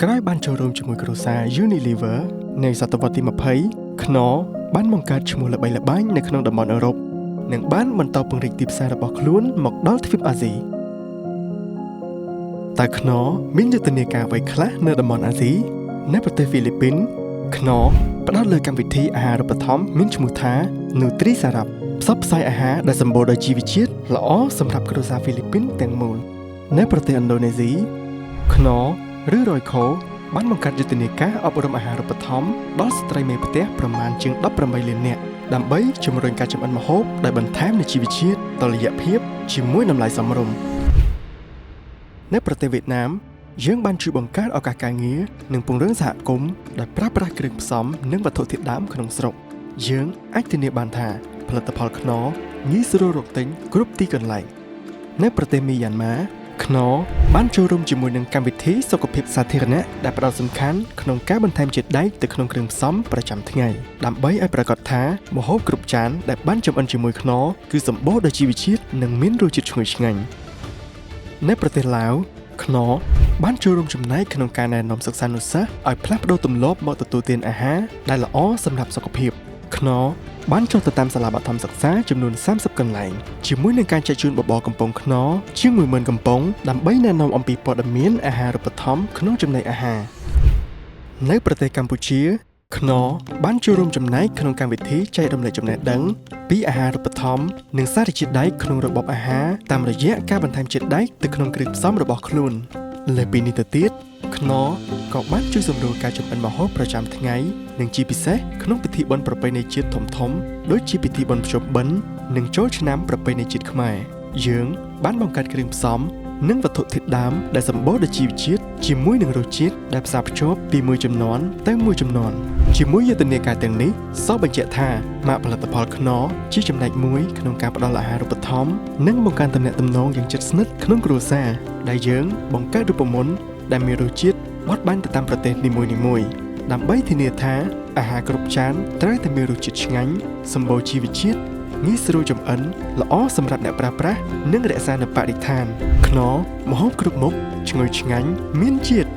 ក្រោយបានចូលរួមជាមួយគ្រួសារ Unilever នៅសតវត្សទី20 Knorr បានបង្កើតឈ្មោះល្បីល្បាញនៅក្នុងតំបន់អឺរ៉ុបនិងបានបន្តពង្រីកទីផ្សាររបស់ខ្លួនមកដល់ទ្វីបអាស៊ីតែ Knorr មានយុទ្ធនាការអ្វីខ្លះនៅតំបន់អាស៊ីនៅប្រទេសហ្វីលីពីន Knorr ផ្ដោតលើកម្មវិធីអាហារូបត្ថម្ភមានឈ្មោះថា Nutri-Saraf ផ្សព្វផ្សាយអាហារដែលសម្បូរដោយជីវជាតិល្អសម្រាប់គ្រួសារហ្វីលីពីនទាំងមូលនៅប្រទេសឥណ្ឌូនេស៊ី Knorr ឬ Royco បានបង្កើតយុទ្ធនាការអប់រំអាហារូបត្ថម្ភដល់ស្ត្រីមេផ្ទះប្រមាណជាង18លាននាក់ដើម្បីជំរុញការចម្អិនម្ហូបដែលបន្ថែមនូវជីវជាតិតុល្យភាពជាមួយតម្លៃសមរម្យនៅប្រទេសវៀតណាមយើងបានជួយបង្កើតឱកាសការងារនិងពង្រឹងសហគមន៍ដែលប្រើប្រាស់គ្រឿងផ្សំនិងវត្ថុធាតុដើមក្នុងស្រុកយើងអាចធានាបានថាផលិតផល Knorr ងាយស្រួលរកទិញគ្រប់ទីកន្លែងនៅប្រទេសមីយ៉ាន់ម៉ា Knorr បានចូលរួមជាមួយនឹងកម្មវិធីសុខភាពសាធារណៈដែលផ្ដោតសំខាន់ក្នុងការបន្ថែមជាតិដែកទៅក្នុងគ្រឿងផ្សំប្រចាំថ្ងៃដើម្បីឲ្យប្រាកដថាម្ហូបគ្រប់ចានដែលបានចម្អិនជាមួយ Knorr គឺសម្បូរដោយជីវជាតិនិងមានរសជាតិឈ្ងុយឆ្ងាញ់នៅប្រទេសឡាវ Knorr បានចូលរួមចំណែកក្នុងការណែនាំសិស្សានុសិស្សឲ្យផ្លាស់ប្ដូរទម្លាប់មកទទួលទានអាហារដែលល្អសម្រាប់សុខភាព Knorr បានចុះទៅតាមសាលាបឋមសិក្សាចំនួន30កន្លែងជាមួយនឹងការចែកជូនបបរកំប៉ុង Knorr ជាង 10000 កំប៉ុងដើម្បីណែនាំអំពីព័ត៌មានអាហារូបត្ថម្ភក្នុងចំណីអាហារនៅប្រទេសកម្ពុជា Knorr បានចូលរួមចំណែកក្នុងកម្មវិធីចែករំលែកចំណេះដឹងពីអាហារូបត្ថម្ភនិងសារជាតិដែកក្នុងរបបអាហារតាមរយៈការបន្ថែមជាតិដែកទៅក្នុងគ្រឿងផ្សំរបស់ខ្លួនលើពីនេះទៅទៀត Knorr ក៏បានជួយសម្រួលការចម្អិនម្ហូបប្រចាំថ្ងៃនិងជាពិសេសក្នុងពិធីបុណ្យប្រពៃណីជាតិធំៗដូចជាពិធីបុណ្យភ្ជុំបិណ្ឌនិងចូលឆ្នាំប្រពៃណីជាតិខ្មែរយើងបានបង្កើតគ្រឿងផ្សំនិងវត្ថុធាតុដើមដែលសម្បូរដោយជីវជាតិជាមួយនឹងរសជាតិដែលផ្សារភ្ជាប់ពីមួយជំនាន់ទៅមួយជំនាន់ជាមួយយុទ្ធនាការទាំងនេះសបញ្ជាក់ថាម៉ាកផលិតផល Knorr ជាចំណែកមួយក្នុងការផ្ដល់អាហារូបត្ថម្ភនិងបង្កើនទំនាក់ទំនងយ៉ាងជិតស្និទ្ធក្នុងគ្រួសារដែលយើងបង្កើតរូបមន្តដែលមានរសជាតិបត់បែនទៅតាមប្រទេសនីមួយៗដើម្បីធានាថាអាហារគ្រប់ចានត្រូវតែមានរសជាតិឆ្ងាញ់សម្បូរជីវជាតិងាយស្រួលចម្អិនល្អសម្រាប់អ្នកប្រើប្រាស់និងរក្សានូវបរិស្ថាន Knorr ម្ហូបគ្រប់មុខឈ្ងុយឆ្ងាញ់មានជាតិ